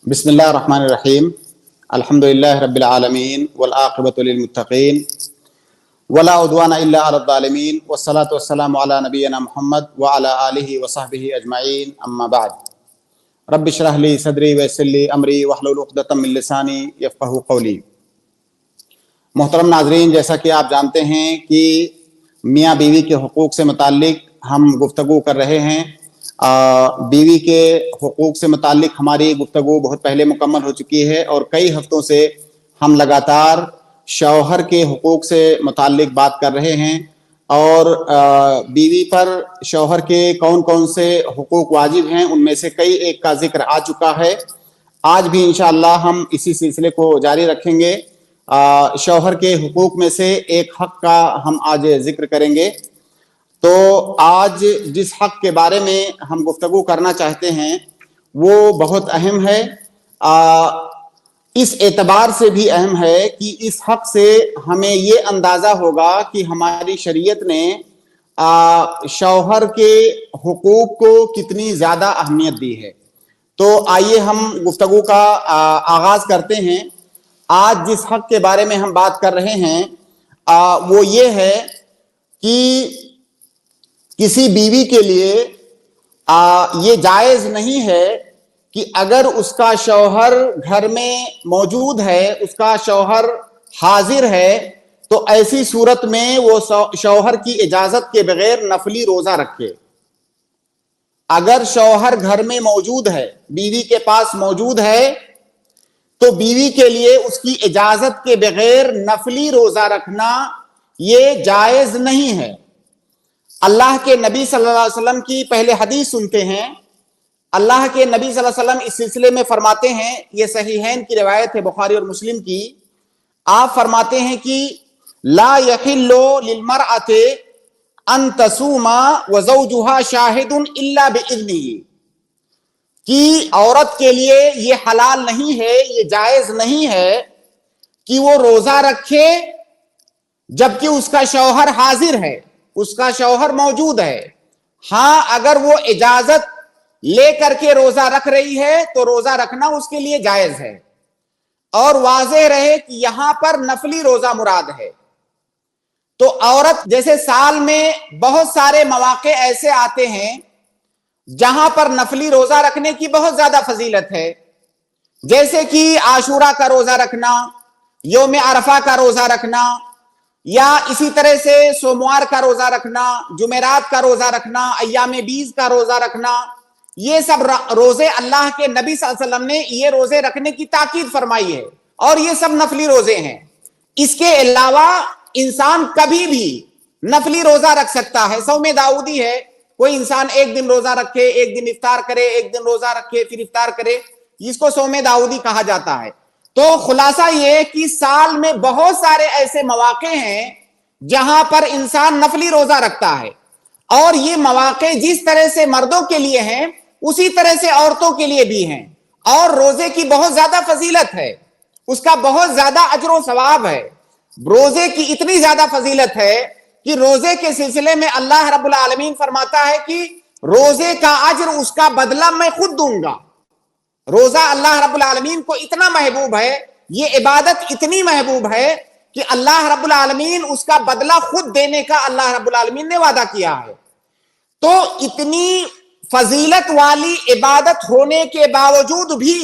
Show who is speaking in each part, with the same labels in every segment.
Speaker 1: بسم اللہ الرحمن الرحیم الحمد للہ رب العالمین والعاقبۃ للمتقین ولا عدوان الا علی الظالمین والصلاۃ والسلام علی نبینا محمد وعلی آلہ وصحبہ اجمعین اما بعد رب اشرح لی صدری ویسر لی امری واحلل عقدۃ من لسانی یفقہوا قولی۔ محترم ناظرین، جیسا کہ آپ جانتے ہیں کہ میاں بیوی کے حقوق سے متعلق ہم گفتگو کر رہے ہیں۔ بیوی کے حقوق سے متعلق ہماری گفتگو بہت پہلے مکمل ہو چکی ہے اور کئی ہفتوں سے ہم لگاتار شوہر کے حقوق سے متعلق بات کر رہے ہیں اور بیوی پر شوہر کے کون کون سے حقوق واجب ہیں ان میں سے کئی ایک کا ذکر آ چکا ہے۔ آج بھی انشاءاللہ ہم اسی سلسلے کو جاری رکھیں گے۔ شوہر کے حقوق میں سے ایک حق کا ہم آج ذکر کریں گے۔ تو آج جس حق کے بارے میں ہم گفتگو کرنا چاہتے ہیں وہ بہت اہم ہے، اس اعتبار سے بھی اہم ہے کہ اس حق سے ہمیں یہ اندازہ ہوگا کہ ہماری شریعت نے شوہر کے حقوق کو کتنی زیادہ اہمیت دی ہے۔ تو آئیے ہم گفتگو کا آغاز کرتے ہیں۔ آج جس حق کے بارے میں ہم بات کر رہے ہیں وہ یہ ہے کہ کسی بیوی کے لیے یہ جائز نہیں ہے کہ اگر اس کا شوہر گھر میں موجود ہے، اس کا شوہر حاضر ہے، تو ایسی صورت میں وہ شوہر کی اجازت کے بغیر نفلی روزہ رکھے۔ اگر شوہر گھر میں موجود ہے، بیوی کے پاس موجود ہے، تو بیوی کے لیے اس کی اجازت کے بغیر نفلی روزہ رکھنا یہ جائز نہیں ہے۔ اللہ کے نبی صلی اللہ علیہ وسلم کی پہلے حدیث سنتے ہیں۔ اللہ کے نبی صلی اللہ علیہ وسلم اس سلسلے میں فرماتے ہیں، یہ صحیحین کی روایت ہے، بخاری اور مسلم کی۔ آپ فرماتے ہیں کہ لا یحل للمرأۃ ان تصوم وزوجها شاہد الا باذنہ، کہ عورت کے لیے یہ حلال نہیں ہے، یہ جائز نہیں ہے کہ وہ روزہ رکھے جبکہ اس کا شوہر حاضر ہے، اس کا شوہر موجود ہے۔ ہاں، اگر وہ اجازت لے کر کے روزہ رکھ رہی ہے تو روزہ رکھنا اس کے لیے جائز ہے۔ اور واضح رہے کہ یہاں پر نفلی روزہ مراد ہے۔ تو عورت جیسے سال میں بہت سارے مواقع ایسے آتے ہیں جہاں پر نفلی روزہ رکھنے کی بہت زیادہ فضیلت ہے، جیسے کہ عاشورہ کا روزہ رکھنا، یوم عرفہ کا روزہ رکھنا، یا اسی طرح سے سوموار کا روزہ رکھنا، جمعرات کا روزہ رکھنا، ایام بیز کا روزہ رکھنا۔ یہ سب روزے اللہ کے نبی صلی اللہ علیہ وسلم نے یہ روزے رکھنے کی تاکید فرمائی ہے اور یہ سب نفلی روزے ہیں۔ اس کے علاوہ انسان کبھی بھی نفلی روزہ رکھ سکتا ہے۔ صوم داؤدی ہے، کوئی انسان ایک دن روزہ رکھے، ایک دن افطار کرے، ایک دن روزہ رکھے پھر افطار کرے، اس کو صوم داؤدی کہا جاتا ہے۔ تو خلاصہ یہ کہ سال میں بہت سارے ایسے مواقع ہیں جہاں پر انسان نفلی روزہ رکھتا ہے، اور یہ مواقع جس طرح سے مردوں کے لیے ہیں اسی طرح سے عورتوں کے لیے بھی ہیں، اور روزے کی بہت زیادہ فضیلت ہے، اس کا بہت زیادہ اجر و ثواب ہے۔ روزے کی اتنی زیادہ فضیلت ہے کہ روزے کے سلسلے میں اللہ رب العالمین فرماتا ہے کہ روزے کا اجر، اس کا بدلہ میں خود دوں گا۔ روزہ اللہ رب العالمین کو اتنا محبوب ہے، یہ عبادت اتنی محبوب ہے کہ اللہ رب العالمین اس کا بدلہ خود دینے کا اللہ رب العالمین نے وعدہ کیا ہے۔ تو اتنی فضیلت والی عبادت ہونے کے باوجود بھی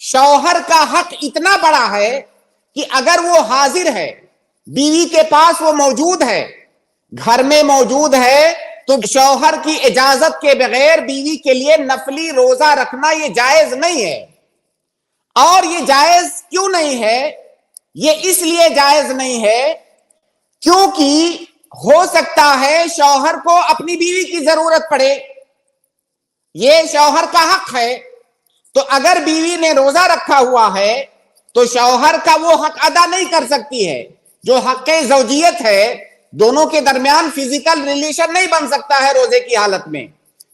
Speaker 1: شوہر کا حق اتنا بڑا ہے کہ اگر وہ حاضر ہے، بیوی کے پاس وہ موجود ہے، گھر میں موجود ہے، تو شوہر کی اجازت کے بغیر بیوی کے لیے نفلی روزہ رکھنا یہ جائز نہیں ہے۔ اور یہ جائز کیوں نہیں ہے؟ یہ اس لیے جائز نہیں ہے کیونکہ ہو سکتا ہے شوہر کو اپنی بیوی کی ضرورت پڑے، یہ شوہر کا حق ہے۔ تو اگر بیوی نے روزہ رکھا ہوا ہے تو شوہر کا وہ حق ادا نہیں کر سکتی ہے، جو حق زوجیت ہے، دونوں کے درمیان فزیکل ریلیشن نہیں بن سکتا ہے روزے کی حالت میں۔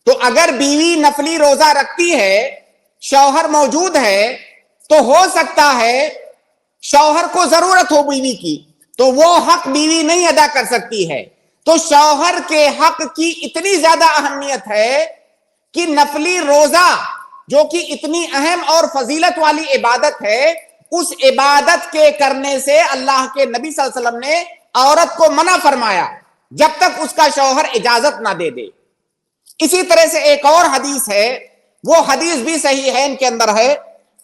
Speaker 1: تو اگر بیوی نفلی روزہ رکھتی ہے، شوہر موجود ہے، تو ہو سکتا ہے شوہر کو ضرورت ہو بیوی کی، تو وہ حق بیوی نہیں ادا کر سکتی ہے۔ تو شوہر کے حق کی اتنی زیادہ اہمیت ہے کہ نفلی روزہ جو کہ اتنی اہم اور فضیلت والی عبادت ہے، اس عبادت کے کرنے سے اللہ کے نبی صلی اللہ علیہ وسلم نے عورت کو منع فرمایا جب تک اس کا شوہر اجازت نہ دے دے۔ اسی طرح سے ایک اور حدیث ہے، وہ حدیث بھی صحیح ہے، ان کے اندر ہے،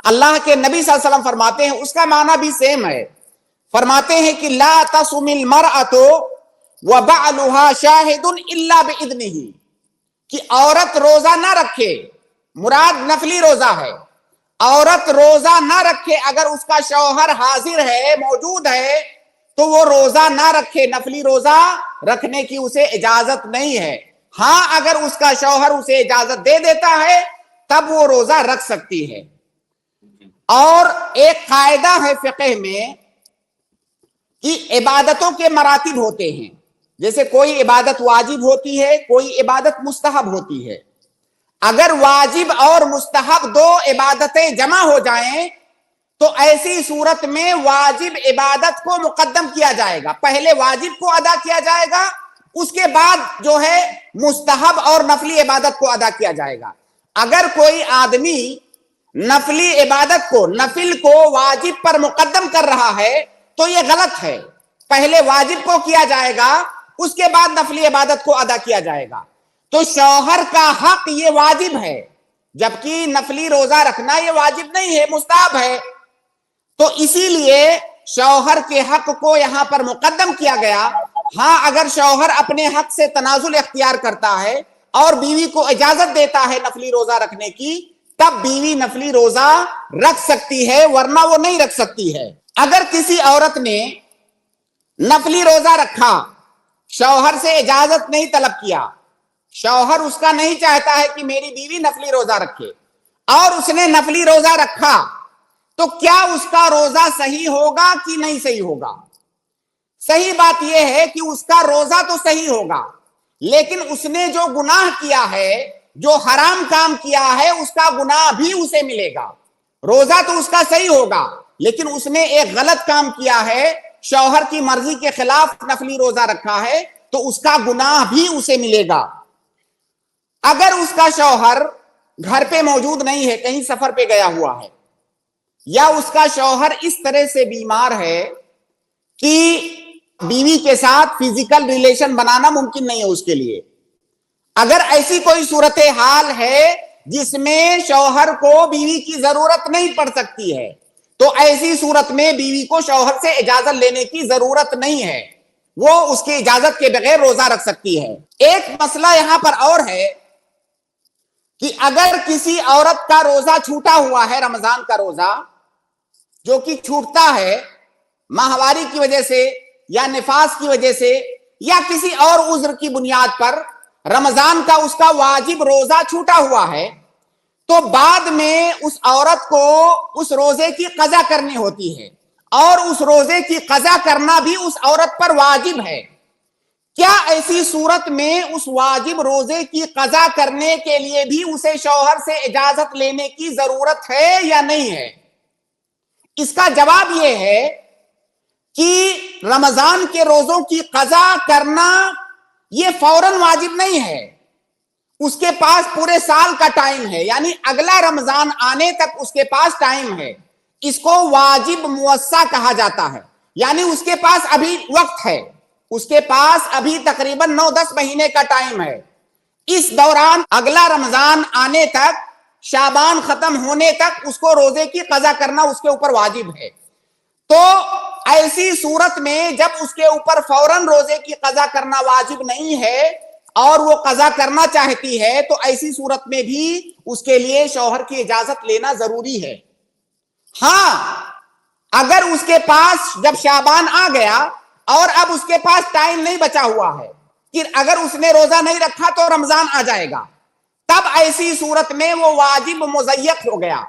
Speaker 1: اللہ کے نبی صلی اللہ علیہ وسلم فرماتے ہیں، اس کا معنی بھی سیم ہے، فرماتے ہیں کہ لا تصم المرأۃ وبعلها شاہد الا باذنہ، کہ عورت روزہ نہ رکھے، مراد نفلی روزہ ہے، عورت روزہ نہ رکھے اگر اس کا شوہر حاضر ہے، موجود ہے، تو وہ روزہ نہ رکھے، نفلی روزہ رکھنے کی اسے اجازت نہیں ہے۔ ہاں اگر اس کا شوہر اسے اجازت دے دیتا ہے تب وہ روزہ رکھ سکتی ہے۔ اور ایک قاعدہ ہے فقہ میں کہ عبادتوں کے مراتب ہوتے ہیں، جیسے کوئی عبادت واجب ہوتی ہے، کوئی عبادت مستحب ہوتی ہے۔ اگر واجب اور مستحب دو عبادتیں جمع ہو جائیں تو ایسی صورت میں واجب عبادت کو مقدم کیا جائے گا، پہلے واجب کو ادا کیا جائے گا، اس کے بعد جو ہے مستحب اور نفلی عبادت کو ادا کیا جائے گا۔ اگر کوئی آدمی نفلی عبادت کو، نفل کو واجب پر مقدم کر رہا ہے تو یہ غلط ہے، پہلے واجب کو کیا جائے گا، اس کے بعد نفلی عبادت کو ادا کیا جائے گا۔ تو شوہر کا حق یہ واجب ہے، جبکہ نفلی روزہ رکھنا یہ واجب نہیں ہے، مستحب ہے۔ تو اسی لیے شوہر کے حق کو یہاں پر مقدم کیا گیا۔ ہاں اگر شوہر اپنے حق سے تنازل اختیار کرتا ہے اور بیوی کو اجازت دیتا ہے نفلی روزہ رکھنے کی، تب بیوی نفلی روزہ رکھ سکتی ہے، ورنہ وہ نہیں رکھ سکتی ہے۔ اگر کسی عورت نے نفلی روزہ رکھا، شوہر سے اجازت نہیں طلب کیا، شوہر اس کا نہیں چاہتا ہے کہ میری بیوی نفلی روزہ رکھے، اور اس نے نفلی روزہ رکھا، تو کیا اس کا روزہ صحیح ہوگا کہ نہیں صحیح ہوگا؟ صحیح بات یہ ہے کہ اس کا روزہ تو صحیح ہوگا، لیکن اس نے جو گناہ کیا ہے، جو حرام کام کیا ہے، اس کا گناہ بھی اسے ملے گا۔ روزہ تو اس کا صحیح ہوگا، لیکن اس نے ایک غلط کام کیا ہے، شوہر کی مرضی کے خلاف نفلی روزہ رکھا ہے، تو اس کا گناہ بھی اسے ملے گا۔ اگر اس کا شوہر گھر پہ موجود نہیں ہے، کہیں سفر پہ گیا ہوا ہے، یا اس کا شوہر اس طرح سے بیمار ہے کہ بیوی کے ساتھ فزیکل ریلیشن بنانا ممکن نہیں ہے اس کے لیے، اگر ایسی کوئی صورتحال ہے جس میں شوہر کو بیوی کی ضرورت نہیں پڑ سکتی ہے، تو ایسی صورت میں بیوی کو شوہر سے اجازت لینے کی ضرورت نہیں ہے، وہ اس کی اجازت کے بغیر روزہ رکھ سکتی ہے۔ ایک مسئلہ یہاں پر اور ہے کہ اگر کسی عورت کا روزہ چھوٹا ہوا ہے، رمضان کا روزہ جو کہ چھوٹتا ہے ماہواری کی وجہ سے یا نفاس کی وجہ سے یا کسی اور عذر کی بنیاد پر، رمضان کا اس کا واجب روزہ چھوٹا ہوا ہے، تو بعد میں اس عورت کو اس روزے کی قضا کرنی ہوتی ہے، اور اس روزے کی قضا کرنا بھی اس عورت پر واجب ہے۔ کیا ایسی صورت میں اس واجب روزے کی قضا کرنے کے لیے بھی اسے شوہر سے اجازت لینے کی ضرورت ہے یا نہیں ہے؟ اس کا جواب یہ ہے کہ رمضان کے روزوں کی قضا کرنا یہ فوراً واجب نہیں ہے، اس کے پاس پورے سال کا ٹائم ہے، یعنی اگلا رمضان آنے تک اس کے پاس ٹائم ہے، اس کو واجب موسع کہا جاتا ہے، یعنی اس کے پاس ابھی وقت ہے، اس کے پاس ابھی تقریباً 9-10 مہینے کا ٹائم ہے، اس دوران اگلا رمضان آنے تک، شعبان ختم ہونے تک اس کو روزے کی قضا کرنا اس کے اوپر واجب ہے۔ تو ایسی صورت میں جب اس کے اوپر فوراً روزے کی قضا کرنا واجب نہیں ہے اور وہ قضا کرنا چاہتی ہے، تو ایسی صورت میں بھی اس کے لیے شوہر کی اجازت لینا ضروری ہے۔ ہاں اگر اس کے پاس جب شعبان آ گیا اور اب اس کے پاس ٹائم نہیں بچا ہوا ہے کہ اگر اس نے روزہ نہیں رکھا تو رمضان آ جائے گا، تب ایسی صورت میں وہ واجب مضیق ہو گیا،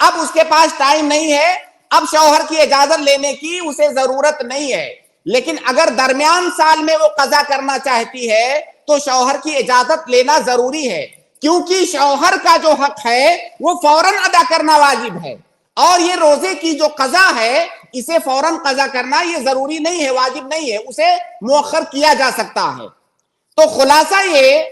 Speaker 1: اب اس کے پاس ٹائم نہیں ہے، اب شوہر کی اجازت لینے کی اسے ضرورت نہیں ہے۔ لیکن اگر درمیان سال میں وہ قضا کرنا چاہتی ہے تو شوہر کی اجازت لینا ضروری ہے، کیونکہ شوہر کا جو حق ہے وہ فوراً ادا کرنا واجب ہے، اور یہ روزے کی جو قضا ہے اسے فوراً قضا کرنا یہ ضروری نہیں ہے، واجب نہیں ہے، اسے مؤخر کیا جا سکتا ہے۔ تو خلاصہ یہ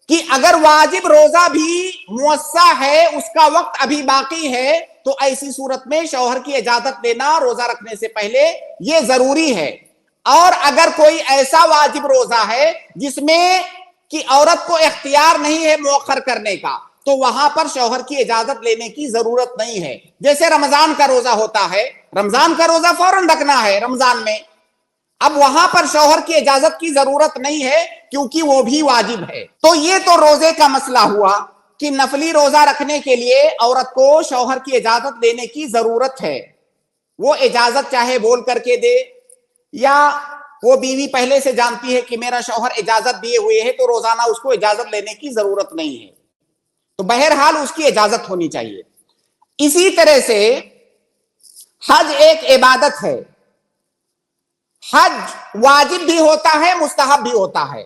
Speaker 1: کہ اگر واجب روزہ بھی موسع ہے، اس کا وقت ابھی باقی ہے، تو ایسی صورت میں شوہر کی اجازت لینا روزہ رکھنے سے پہلے یہ ضروری ہے۔ اور اگر کوئی ایسا واجب روزہ ہے جس میں کہ عورت کو اختیار نہیں ہے مؤخر کرنے کا، تو وہاں پر شوہر کی اجازت لینے کی ضرورت نہیں ہے۔ جیسے رمضان کا روزہ ہوتا ہے، رمضان کا روزہ فوراً رکھنا ہے رمضان میں، اب وہاں پر شوہر کی اجازت کی ضرورت نہیں ہے کیونکہ وہ بھی واجب ہے۔ تو یہ تو روزے کا مسئلہ ہوا کہ نفلی روزہ رکھنے کے لیے عورت کو شوہر کی اجازت لینے کی ضرورت ہے۔ وہ اجازت چاہے بول کر کے دے، یا وہ بیوی پہلے سے جانتی ہے کہ میرا شوہر اجازت دیے ہوئے ہے تو روزانہ اس کو اجازت لینے کی ضرورت نہیں ہے، تو بہرحال اس کی اجازت ہونی چاہیے۔ اسی طرح سے حج ایک عبادت ہے، حج واجب بھی ہوتا ہے، مستحب بھی ہوتا ہے۔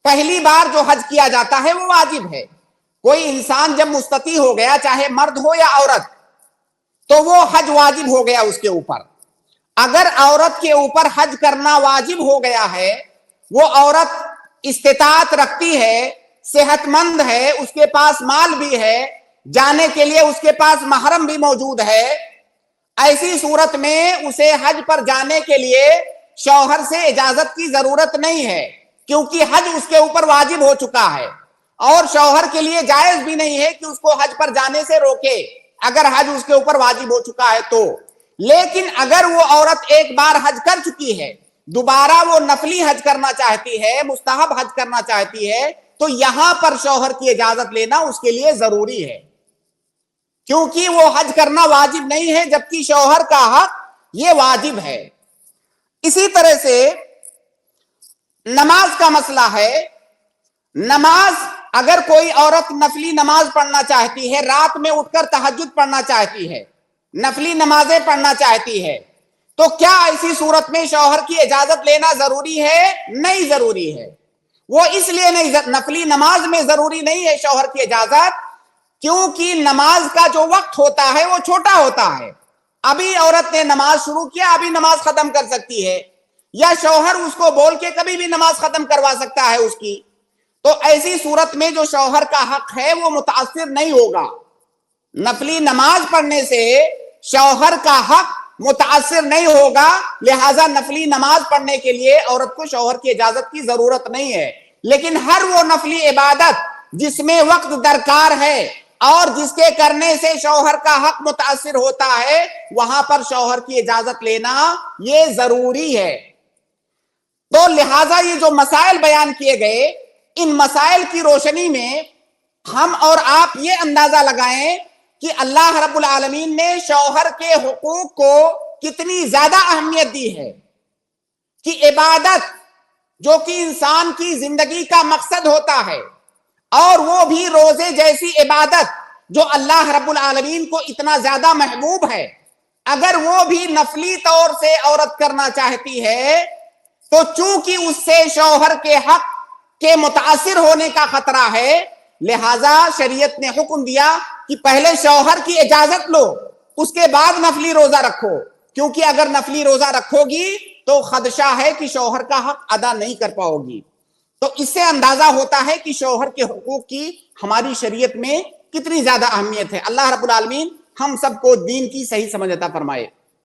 Speaker 1: پہلی بار جو حج کیا جاتا ہے وہ واجب ہے۔ کوئی انسان جب مستطیع ہو گیا، چاہے مرد ہو یا عورت، تو وہ حج واجب ہو گیا اس کے اوپر۔ اگر عورت کے اوپر حج کرنا واجب ہو گیا ہے، وہ عورت استطاعت رکھتی ہے، صحت مند ہے، اس کے پاس مال بھی ہے، جانے کے لیے اس کے پاس محرم بھی موجود ہے، ایسی صورت میں اسے حج پر جانے کے لیے شوہر سے اجازت کی ضرورت نہیں ہے، کیونکہ حج اس کے اوپر واجب ہو چکا ہے، اور شوہر کے لیے جائز بھی نہیں ہے کہ اس کو حج پر جانے سے روکے اگر حج اس کے اوپر واجب ہو چکا ہے تو۔ لیکن اگر وہ عورت ایک بار حج کر چکی ہے، دوبارہ وہ نفلی حج کرنا چاہتی ہے، مستحب حج کرنا چاہتی ہے، تو یہاں پر شوہر کی اجازت لینا اس کے لیے ضروری ہے، کیونکہ وہ حج کرنا واجب نہیں ہے جبکہ شوہر کا حق یہ واجب ہے۔ اسی طرح سے نماز کا مسئلہ ہے۔ نماز اگر کوئی عورت نفلی نماز پڑھنا چاہتی ہے، رات میں اٹھ کر تہجد پڑھنا چاہتی ہے، نفلی نمازیں پڑھنا چاہتی ہے، تو کیا ایسی صورت میں شوہر کی اجازت لینا ضروری ہے؟ نہیں ضروری ہے۔ وہ اس لیے نہیں، نفلی نماز میں ضروری نہیں ہے شوہر کی اجازت، کیونکہ نماز کا جو وقت ہوتا ہے وہ چھوٹا ہوتا ہے۔ ابھی عورت نے نماز شروع کیا، ابھی نماز ختم کر سکتی ہے، یا شوہر اس کو بول کے کبھی بھی نماز ختم کروا سکتا ہے اس کی۔ تو ایسی صورت میں جو شوہر کا حق ہے وہ متاثر نہیں ہوگا۔ نفلی نماز پڑھنے سے شوہر کا حق متاثر نہیں ہوگا، لہذا نفلی نماز پڑھنے کے لیے عورت کو شوہر کی اجازت کی ضرورت نہیں ہے۔ لیکن ہر وہ نفلی عبادت جس میں وقت درکار ہے اور جس کے کرنے سے شوہر کا حق متاثر ہوتا ہے، وہاں پر شوہر کی اجازت لینا یہ ضروری ہے۔ تو لہٰذا یہ جو مسائل بیان کیے گئے، ان مسائل کی روشنی میں ہم اور آپ یہ اندازہ لگائیں کہ اللہ رب العالمین نے شوہر کے حقوق کو کتنی زیادہ اہمیت دی ہے، کہ عبادت جو کہ انسان کی زندگی کا مقصد ہوتا ہے، اور وہ بھی روزے جیسی عبادت جو اللہ رب العالمین کو اتنا زیادہ محبوب ہے، اگر وہ بھی نفلی طور سے عورت کرنا چاہتی ہے، تو چونکہ اس سے شوہر کے حق کے متاثر ہونے کا خطرہ ہے، لہذا شریعت نے حکم دیا کہ پہلے شوہر کی اجازت لو، اس کے بعد نفلی روزہ رکھو، کیونکہ اگر نفلی روزہ رکھو گی تو خدشہ ہے کہ شوہر کا حق ادا نہیں کر پاؤ گی۔ تو اس سے اندازہ ہوتا ہے کہ شوہر کے حقوق کی ہماری شریعت میں کتنی زیادہ اہمیت ہے۔ اللہ رب العالمین ہم سب کو دین کی صحیح سمجھ عطا فرمائے۔